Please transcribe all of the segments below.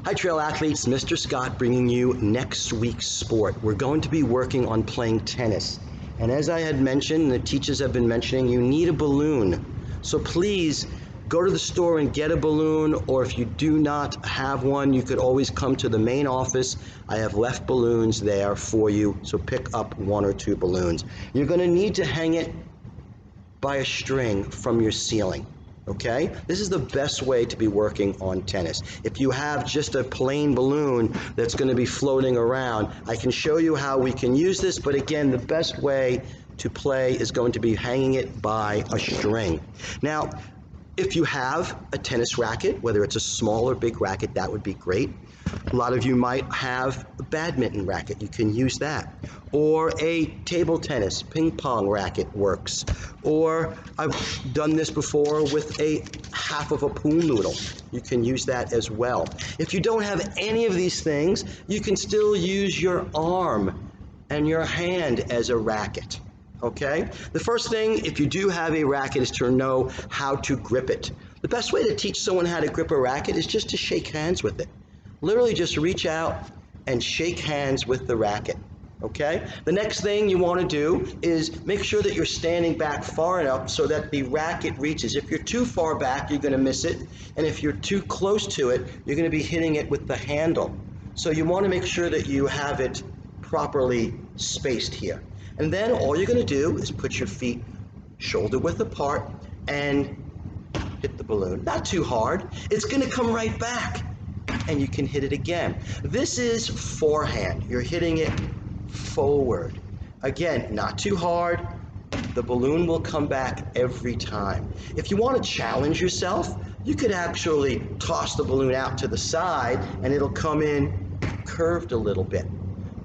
Hi Traill athletes, Mr. Scott bringing you next week's sport. We're going to be working on playing tennis. And as I had mentioned, the teachers have been mentioning, you need a balloon. So please go to the store and get a balloon, or if you do not have one, you could always come to the main office. I have left balloons there for you, so pick up 1 or 2 balloons. You're going to need to hang it by a string from your ceiling. Okay? This is the best way to be working on tennis. If you have just a plain balloon that's going to be floating around, I can show you how we can use this, but again, the best way to play is going to be hanging it by a string. Now, if you have a tennis racket, whether it's a small or big racket, that would be great. A lot of you might have a badminton racket. You can use that. Or a table tennis, ping pong racket works. Or I've done this before with a half of a pool noodle. You can use that as well. If you don't have any of these things, you can still use your arm and your hand as a racket. Okay? The first thing, if you do have a racket, is to know how to grip it. The best way to teach someone how to grip a racket is just to shake hands with it. Literally just reach out and shake hands with the racket. Okay? The next thing you want to do is make sure that you're standing back far enough so that the racket reaches. If you're too far back, you're going to miss it. And if you're too close to it, you're going to be hitting it with the handle. So you want to make sure that you have it properly spaced here. And then all you're going to do is put your feet shoulder width apart and hit the balloon. Not too hard. It's going to come right back and you can hit it again. This is forehand. You're hitting it forward. Again, not too hard. The balloon will come back every time. If you want to challenge yourself, you could actually toss the balloon out to the side and it'll come in curved a little bit.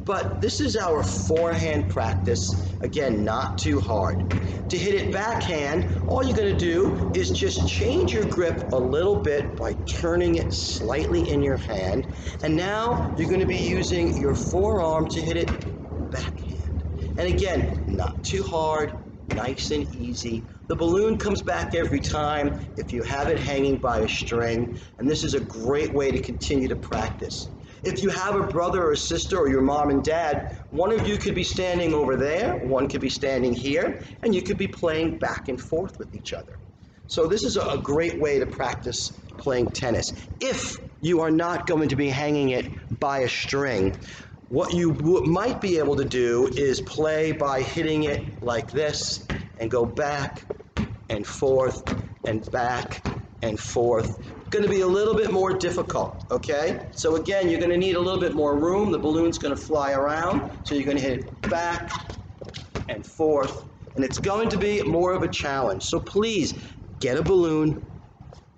But this is our forehand practice. Again, not too hard. To hit it backhand, all you're going to do is just change your grip a little bit by turning it slightly in your hand. And now you're going to be using your forearm to hit it backhand. And again, not too hard, nice and easy. The balloon comes back every time if you have it hanging by a string. And this is a great way to continue to practice. If you have a brother or a sister or your mom and dad, one of you could be standing over there, one could be standing here, and you could be playing back and forth with each other. So this is a great way to practice playing tennis. If you are not going to be hanging it by a string, what you might be able to do is play by hitting it like this and go back and forth and back and forth. Going to be a little bit more difficult, okay? So again, you're going to need a little bit more room. The balloon's going to fly around, so you're going to hit it back and forth, and it's going to be more of a challenge. So please, get a balloon,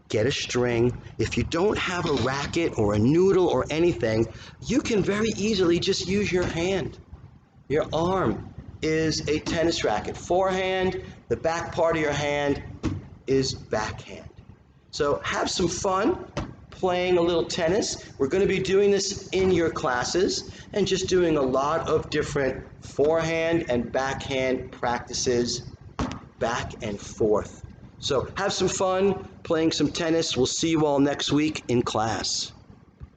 get a string. If you don't have a racket or a noodle or anything, you can very easily just use your hand. Your arm is a tennis racket. Forehand, the back part of your hand is backhand. So have some fun playing a little tennis. We're going to be doing this in your classes and just doing a lot of different forehand and backhand practices back and forth. So have some fun playing some tennis. We'll see you all next week in class.